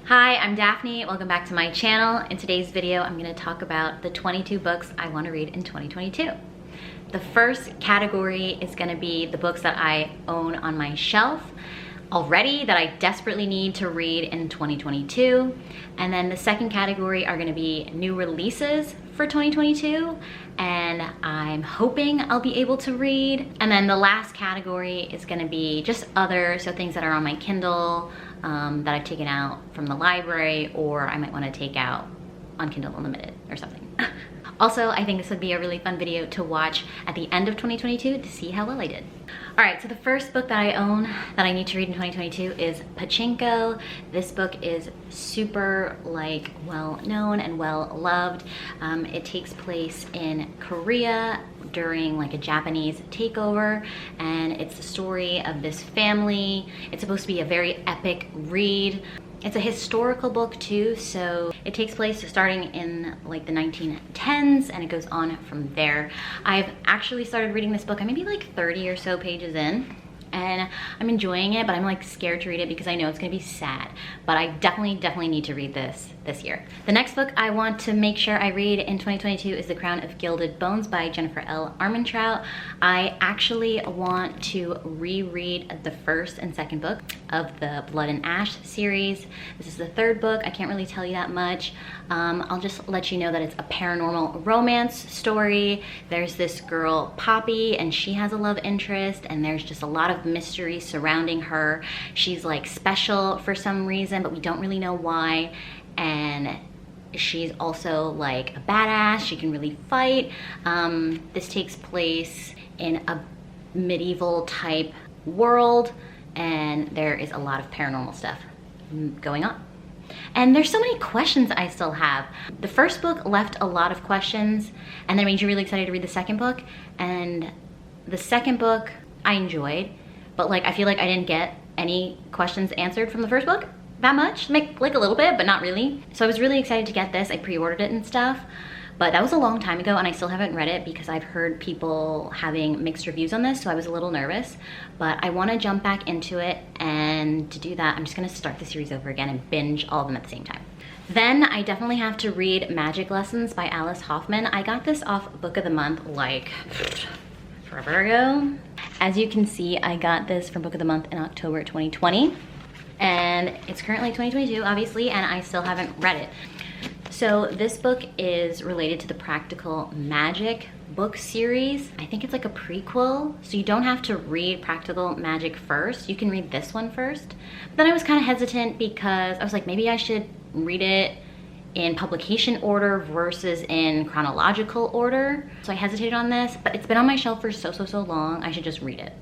Hi, I'm Daphne. Welcome back to my channel. In today's video, I'm going to talk about the 22 books I want to read in 2022. The first category is going to be the books that I own on my shelf already that I desperately need to read in 2022. And then the second category are going to be new releases for 2022, and I'm hoping I'll be able to read. And then the last category is going to be just other, so things that are on my Kindle that I've taken out from the library, or I might want to take out on Kindle Unlimited or something. Also, I think this would be a really fun video to watch at the end of 2022 to see how well I did. All right, so the first book that I own that I need to read in 2022 is Pachinko. This book is super well known and well loved. It takes place in Korea during a Japanese takeover, and it's the story of this family. It's supposed to be a very epic read. It's a historical book too, so it takes place starting in the 1910s and it goes on from there. I've actually started reading this book. I'm maybe 30 or so pages in, and I'm enjoying it, but I'm scared to read it because I know it's gonna be sad. But I definitely need to read this year. The next book I want to make sure I read in 2022 is The Crown of Gilded Bones by Jennifer L. Armentrout. I actually want to reread the first and second book of the Blood and Ash series. This is the third book. I can't really tell you that much. I'll just let you know that it's a paranormal romance story. There's this girl, Poppy, and she has a love interest, and there's just a lot of mystery surrounding her. She's special for some reason, but we don't really know why. And she's also a badass. She can really fight. This takes place in a medieval type world, and there is a lot of paranormal stuff going on. And there's so many questions I still have. The first book left a lot of questions, and that made you really excited to read the second book. And the second book I enjoyed, but I feel like I didn't get any questions answered from the first book that much, a little bit, but not really. So I was really excited to get this. I pre-ordered it and stuff, but that was a long time ago, and I still haven't read it because I've heard people having mixed reviews on this, so I was a little nervous. But I want to jump back into it, and to do that, I'm just going to start the series over again and binge all of them at the same time. Then I definitely have to read Magic Lessons by Alice Hoffman. I got this off Book of the Month forever ago. As you can see, I got this from Book of the Month in October 2020. And it's currently 2022, obviously, and I still haven't read it. So this book is related to the Practical Magic book series. I think it's a prequel, so you don't have to read Practical Magic first. You can read this one first. But then I was kind of hesitant because I was maybe I should read it in publication order versus in chronological order. So I hesitated on this, but it's been on my shelf for so long, I should just read it.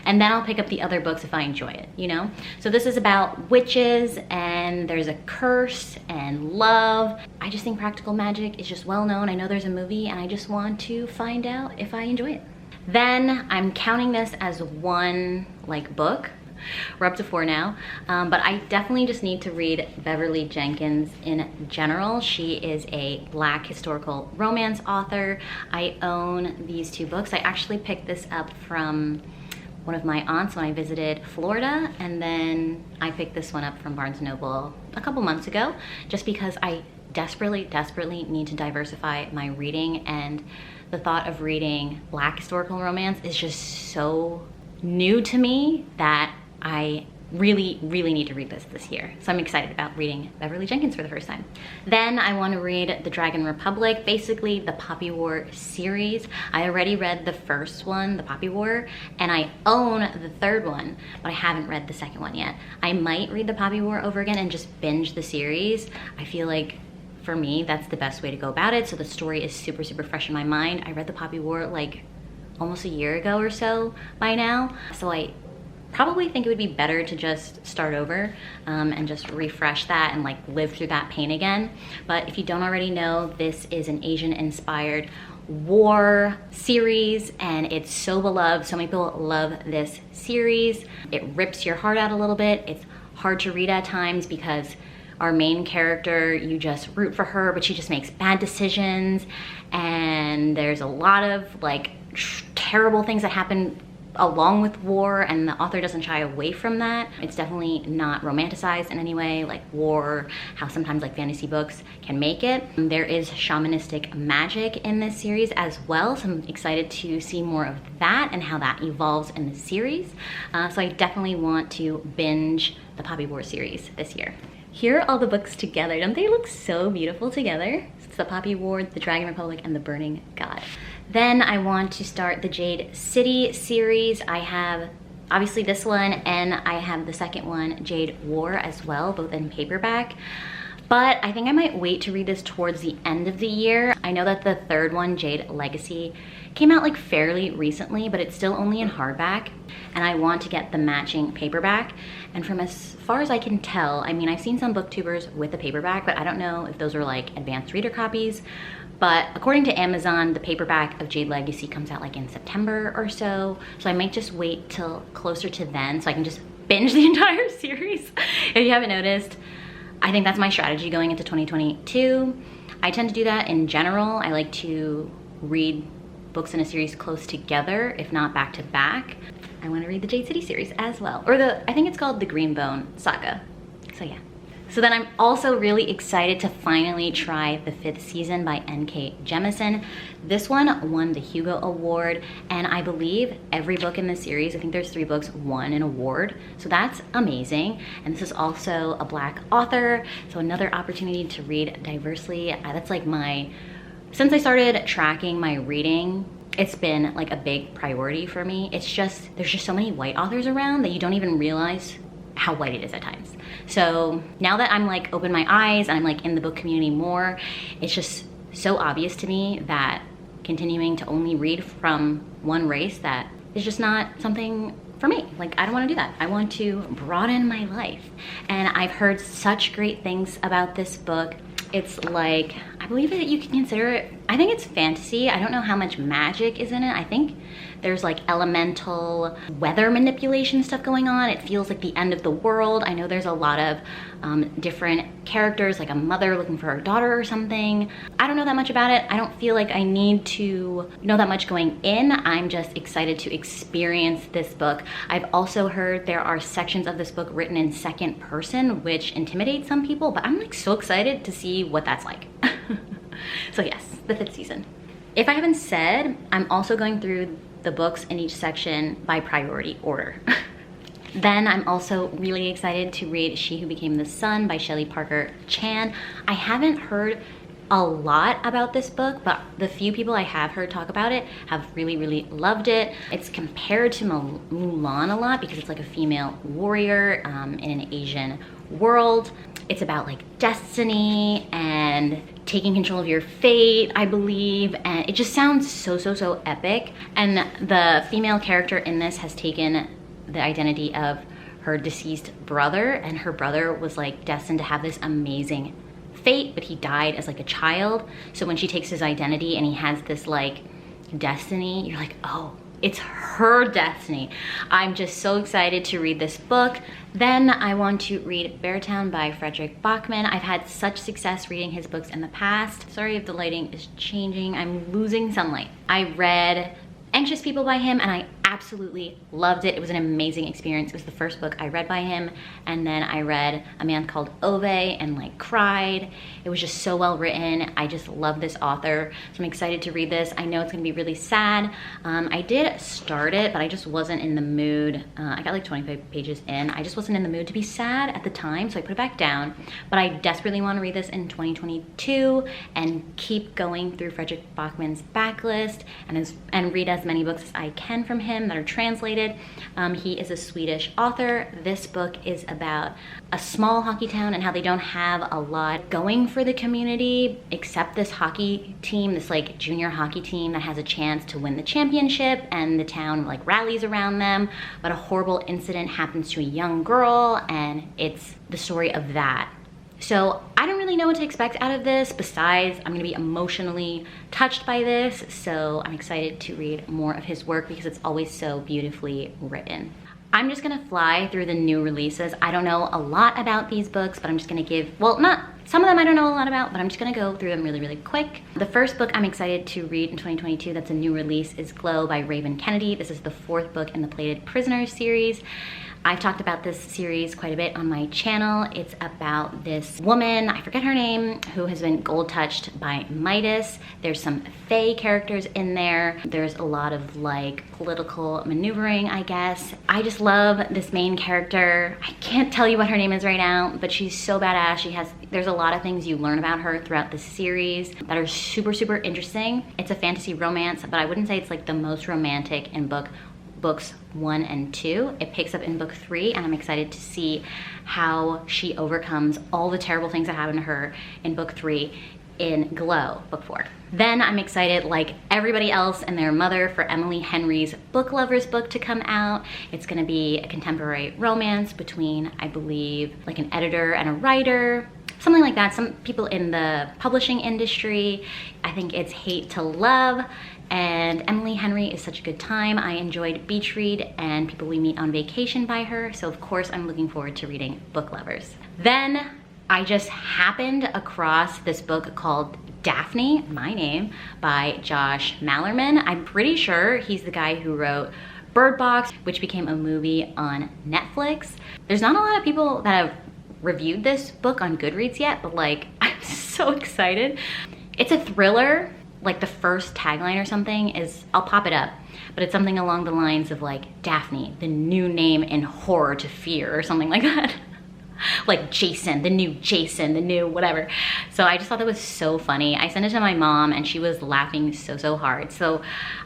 And then I'll pick up the other books if I enjoy it, you know? So this is about witches, and there's a curse and love. I just think Practical Magic is just well known. I know there's a movie, and I just want to find out if I enjoy it. Then I'm counting this as one book. We're up to 4 now, but I definitely just need to read Beverly Jenkins in general. She is a Black historical romance author. I own these 2 books. I actually picked this up from one of my aunts when I visited Florida, and then I picked this one up from Barnes & Noble a couple months ago, just because I desperately need to diversify my reading, and the thought of reading Black historical romance is just so new to me that I really need to read this year. So I'm excited about reading Beverly Jenkins for the first time. Then I want to read The Dragon Republic, basically the Poppy War series. I already read the first one, The Poppy War, and I own the third one, but I haven't read the second one yet. I might read The Poppy War over again and just binge the series. I feel like for me, that's the best way to go about it. So the story is super fresh in my mind. I read The Poppy War almost a year ago or so by now. So I probably think it would be better to just start over and just refresh that and live through that pain again. But if you don't already know, this is an Asian inspired war series, and it's so beloved. So many people love this series. It rips your heart out a little bit. It's hard to read at times because our main character, you just root for her, but she just makes bad decisions, and there's a lot of terrible things that happen along with war, and the author doesn't shy away from that. It's definitely not romanticized in any way like war, how sometimes like fantasy books can make it. There is shamanistic magic in this series as well, so I'm excited to see more of that and how that evolves in the series. So I definitely want to binge the Poppy War series this year. Here are all the books together. Don't they look so beautiful together? It's the Poppy War, the Dragon Republic, and the Burning God. Then I want to start the Jade City series. I have obviously this one, and I have the second one, Jade War, as well, both in paperback. But I think I might wait to read this towards the end of the year. I know that the third one, Jade Legacy, came out like fairly recently, but it's still only in hardback, and I want to get the matching paperback. And from as far as I can tell, I mean, I've seen some booktubers with the paperback, but I don't know if those are like advanced reader copies. But according to Amazon, the paperback of Jade Legacy comes out like in September or so. So I might just wait till closer to then so I can just binge the entire series. If you haven't noticed, I think that's my strategy going into 2022. I tend to do that in general. I like to read books in a series close together, if not back to back. I want to read the Jade City series as well. Or I think it's called the Greenbone Saga. So yeah. So then I'm also really excited to finally try the 5th season by N.K. Jemisin. This one won the Hugo Award, and I believe every book in the series, I think there's 3 books, won an award. So that's amazing. And this is also a Black author, so another opportunity to read diversely. That's like since I started tracking my reading, it's been like a big priority for me. It's just, there's just so many white authors around that you don't even realize how white it is at times. So now that I'm like open my eyes and I'm like in the book community more, it's just so obvious to me that continuing to only read from one race, that is just not something for me. Like, I don't want to do that. I want to broaden my life. And I've heard such great things about this book. It's like, I believe that you can consider it, I think it's fantasy. I don't know how much magic is in it. I think there's like elemental weather manipulation stuff going on. It feels like the end of the world. I know there's a lot of different characters, like a mother looking for her daughter or something. I don't know that much about it. I don't feel like I need to know that much going in. I'm just excited to experience this book. I've also heard there are sections of this book written in second person, which intimidates some people, but I'm like so excited to see what that's like. So yes, the 5th season. If I haven't said, I'm also going through the books in each section by priority order. Then I'm also really excited to read She Who Became the Sun by Shelley Parker Chan. I haven't heard a lot about this book, but the few people I have heard talk about it have really, really loved it. It's compared to Mulan a lot because it's like a female warrior in an Asian world. It's about like destiny and taking control of your fate, I believe, and it just sounds so epic. And the female character in this has taken the identity of her deceased brother, and her brother was like destined to have this amazing fate, but he died as like a child. So when she takes his identity and he has this like destiny, you're like, oh, it's her destiny. I'm just so excited to read this book. Then I want to read Beartown by Frederick Bachman. I've had such success reading his books in the past. Sorry if the lighting is changing. I'm losing sunlight. I read Anxious People by him, and I absolutely loved it. It was an amazing experience. It was the first book I read by him, and then I read A Man Called Ove and like cried. It was just so well written. I just love this author, so I'm excited to read this. I know it's gonna be really sad. I did start it, but I just wasn't in the mood. I got like 25 pages in. I just wasn't in the mood to be sad at the time, so I put it back down. But I desperately want to read this in 2022 and keep going through Frederick Bachman's backlist and read as many books as I can from him that are translated. He is a Swedish author. This book is about a small hockey town and how they don't have a lot going for the community except this hockey team, this like junior hockey team that has a chance to win the championship, and the town like rallies around them. But a horrible incident happens to a young girl, and it's the story of that. So I don't really know what to expect out of this, besides I'm gonna be emotionally touched by this, so I'm excited to read more of his work because it's always so beautifully written. I'm just gonna fly through the new releases. I don't know a lot about these books, but I'm just gonna give, well, not Some of them I don't know a lot about, but I'm just gonna go through them really, really quick. The first book I'm excited to read in 2022 that's a new release is Glow by Raven Kennedy. This is the 4th book in the Plated Prisoners series. I've talked about this series quite a bit on my channel. It's about this woman, I forget her name, who has been gold touched by Midas. There's some fae characters in there. There's a lot of like political maneuvering, I guess. I just love this main character. I can't tell you what her name is right now, but she's so badass. There's a lot of things you learn about her throughout the series that are super, super interesting. It's a fantasy romance, but I wouldn't say it's like the most romantic in books 1 and 2. It picks up in book 3, and I'm excited to see how she overcomes all the terrible things that happen to her in book 3 in Glow, book 4. Then I'm excited, like everybody else and their mother, for Emily Henry's Book Lovers book to come out. It's gonna be a contemporary romance between, I believe, like an editor and a writer, something like that. Some people in the publishing industry. I think it's Hate to Love. And Emily Henry is such a good time. I enjoyed Beach Read and People We Meet on Vacation by her, so of course I'm looking forward to reading Book Lovers. Then I just happened across this book called Daphne, My Name, by Josh Malerman. I'm pretty sure he's the guy who wrote Bird Box, which became a movie on Netflix. There's not a lot of people that have reviewed this book on Goodreads yet, but like, I'm so excited. It's a thriller. Like the first tagline or something is, I'll pop it up, but it's something along the lines of like, Daphne, the new name in horror to fear, or something like that. Like Jason, the new whatever. So I just thought that was so funny. I sent it to my mom and she was laughing so hard. So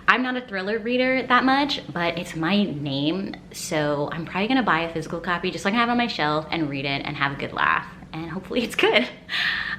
I'm not a thriller reader that much, but it's my name. So I'm probably gonna buy a physical copy just so I can have it on my shelf and read it and have a good laugh. And hopefully it's good.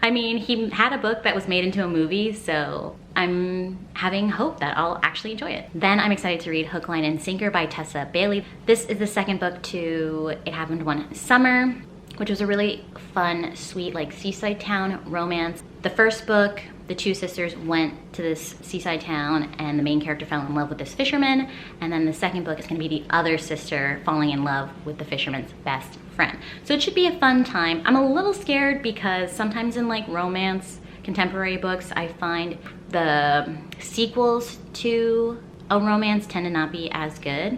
I mean, he had a book that was made into a movie, so I'm having hope that I'll actually enjoy it. Then I'm excited to read Hook, Line, and Sinker by Tessa Bailey. This is the second book to It Happened One Summer, which was a really fun, sweet, like seaside town romance. The first book, the 2 sisters went to this seaside town and the main character fell in love with this fisherman. And then the second book is gonna be the other sister falling in love with the fisherman's best friend. So it should be a fun time. I'm a little scared because sometimes in like romance, contemporary books, I find the sequels to a romance tend to not be as good.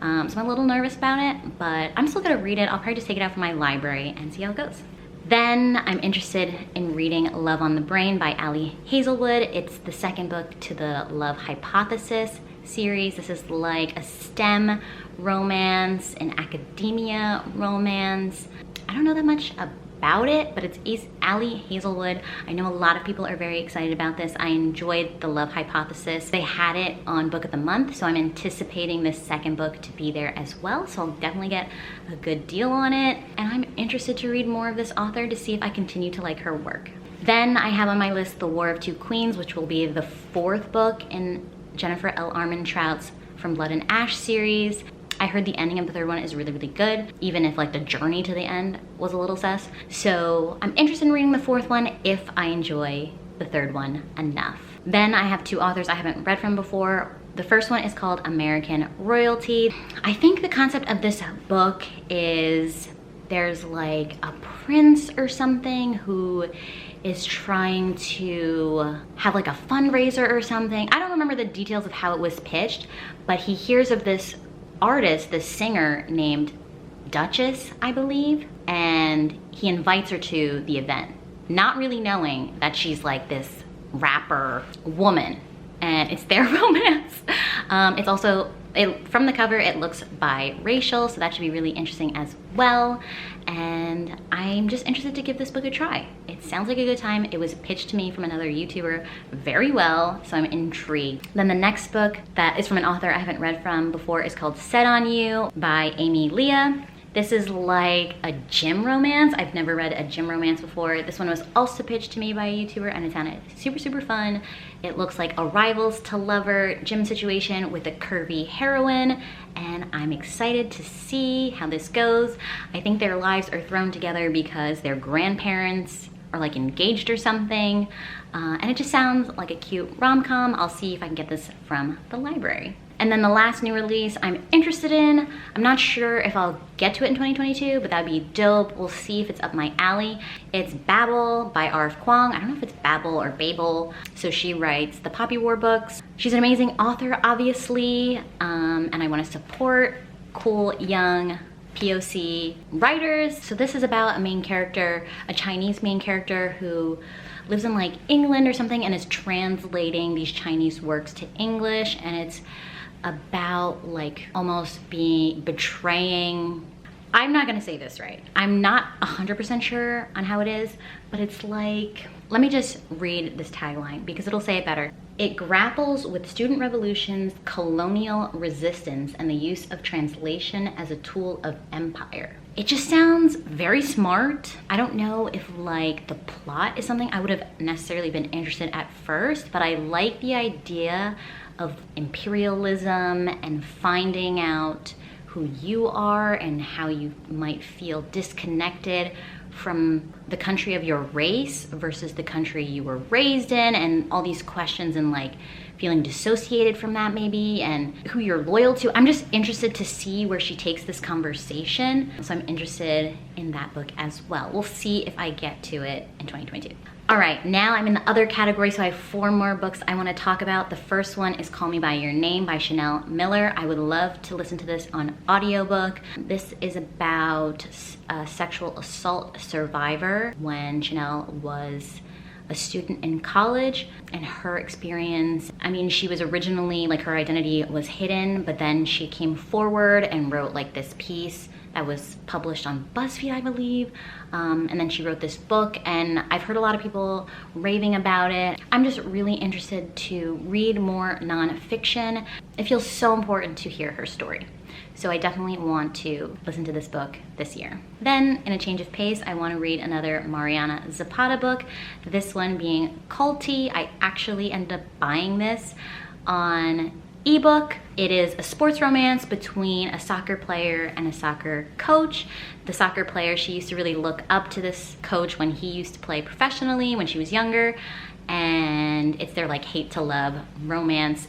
So I'm a little nervous about it, but I'm still gonna read it. I'll probably just take it out from my library and see how it goes. Then I'm interested in reading Love on the Brain by Ali Hazelwood. It's the second book to the Love Hypothesis series. This is like a STEM romance, an academia romance. I don't know that much about it, but it's Ali Hazelwood. I know a lot of people are very excited about this. I enjoyed the Love Hypothesis. They had it on Book of the Month, so I'm anticipating this second book to be there as well, so I'll definitely get a good deal on it. And I'm interested to read more of this author to see if I continue to like her work. Then I have on my list The War of Two Queens, which will be the 4th book in Jennifer L. Armentrout's From Blood and Ash series. I heard the ending of the 3rd one is really, really good, even if like the journey to the end was a little sus. So I'm interested in reading the 4th one if I enjoy the 3rd one enough. Then I have 2 authors I haven't read from before. The first one is called American Royalty. I think the concept of this book is there's like a prince or something who is trying to have like a fundraiser or something. I don't remember the details of how it was pitched, but he hears of this artist, this singer named Duchess, I believe, and he invites her to the event, not really knowing that she's like this rapper woman, and it's their romance. It's also, from the cover, it looks biracial, so that should be really interesting as well. And I'm just interested to give this book a try. It sounds like a good time. It was pitched to me from another YouTuber very well, so I'm intrigued. Then the next book that is from an author I haven't read from before is called Set on You by Amy Leah. This is like a gym romance. I've never read a gym romance before. This one was also pitched to me by a YouTuber and I found it super, super fun. It looks like a rivals to lover gym situation with a curvy heroine, and I'm excited to see how this goes. I think their lives are thrown together because their grandparents are like engaged or something. And it just sounds like a cute rom-com. I'll see if I can get this from the library. And then the last new release I'm interested in, I'm not sure if I'll get to it in 2022, but that'd be dope. We'll see if it's up my alley. It's Babel by R.F. Kuang. I don't know if it's Babel or Babel. So she writes the Poppy War books. She's an amazing author, obviously, and I want to support cool, young, POC writers. So this is about a main character, a Chinese main character who lives in like England or something and is translating these Chinese works to English, and it's about like almost betraying. I'm not gonna say this right. I'm not 100% sure on how it is, but it's like, let me just read this tagline because it'll say it better. It grapples with student revolutions, colonial resistance, and the use of translation as a tool of empire. It just sounds very smart. I don't know if like the plot is something I would have necessarily been interested at first, but I like the idea of imperialism and finding out who you are and how you might feel disconnected from the country of your race versus the country you were raised in, and all these questions and like feeling dissociated from that maybe, and who you're loyal to. I'm just interested to see where she takes this conversation. So I'm interested in that book as well. We'll see if I get to it in 2022. All right, now I'm in the other category, so I have 4 more books I want to talk about. The first one is Call Me By Your Name by Chanel Miller. I would love to listen to this on audiobook. This is about a sexual assault survivor when Chanel was a student in college, and her experience. I mean, she was originally, like, her identity was hidden, but then she came forward and wrote like this piece that was published on BuzzFeed, I believe. And then she wrote this book, and I've heard a lot of people raving about it. I'm just really interested to read more nonfiction. It feels so important to hear her story. So I definitely want to listen to this book this year. Then, in a change of pace, I want to read another Mariana Zapata book, this one being Culty. I actually ended up buying this on ebook. It is a sports romance between a soccer player and a soccer coach. The soccer player, she used to really look up to this coach when he used to play professionally when she was younger, and it's their like hate to love romance.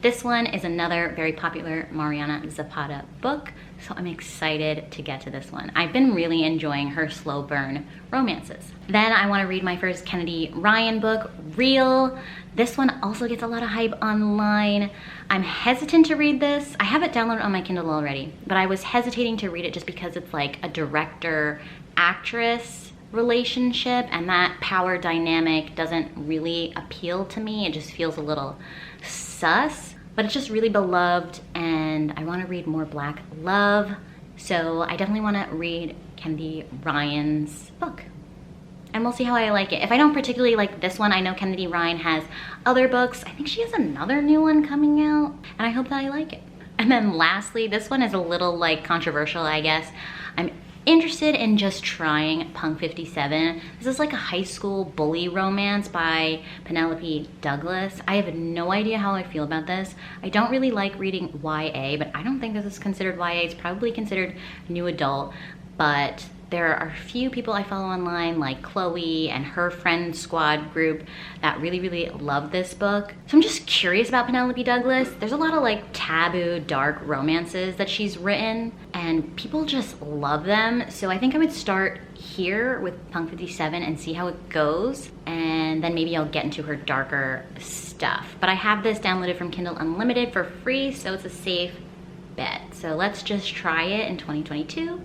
This one is another very popular Mariana Zapata book, so I'm excited to get to this one. I've been really enjoying her slow burn romances. Then I want to read my first Kennedy Ryan book, Real. This one also gets a lot of hype online. I'm hesitant to read this. I have it downloaded on my Kindle already, but I was hesitating to read it just because it's like a director-actress relationship, and that power dynamic doesn't really appeal to me. It just feels a little sus, but it's just really beloved, and I want to read more Black love, so I definitely want to read Kennedy Ryan's book, and we'll see how I like it. If I don't particularly like this one, I know Kennedy Ryan has other books. I think she has another new one coming out, and I hope that I like it. And then lastly, this one is a little like controversial, I guess. I'm interested in just trying Punk 57. This is like a high school bully romance by Penelope Douglas. I have no idea how I feel about this. I don't really like reading YA, but I don't think this is considered YA. It's probably considered new adult, but there are a few people I follow online, like Chloe and her friend squad group, that really, really love this book. So I'm just curious about Penelope Douglas. There's a lot of like taboo, dark romances that she's written, and people just love them. So I think I would start here with Punk 57 and see how it goes, and then maybe I'll get into her darker stuff. But I have this downloaded from Kindle Unlimited for free, so it's a safe bet. So let's just try it in 2022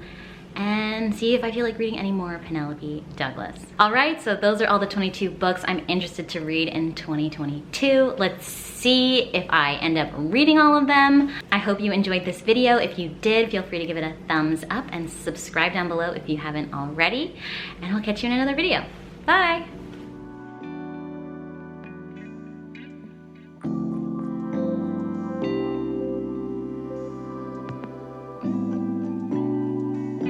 and see if I feel like reading any more Penelope Douglas. All right, so those are all the 22 books I'm interested to read in 2022. Let's see if I end up reading all of them. I hope you enjoyed this video. If you did, feel free to give it a thumbs up and subscribe down below if you haven't already. And I'll catch you in another video. Bye.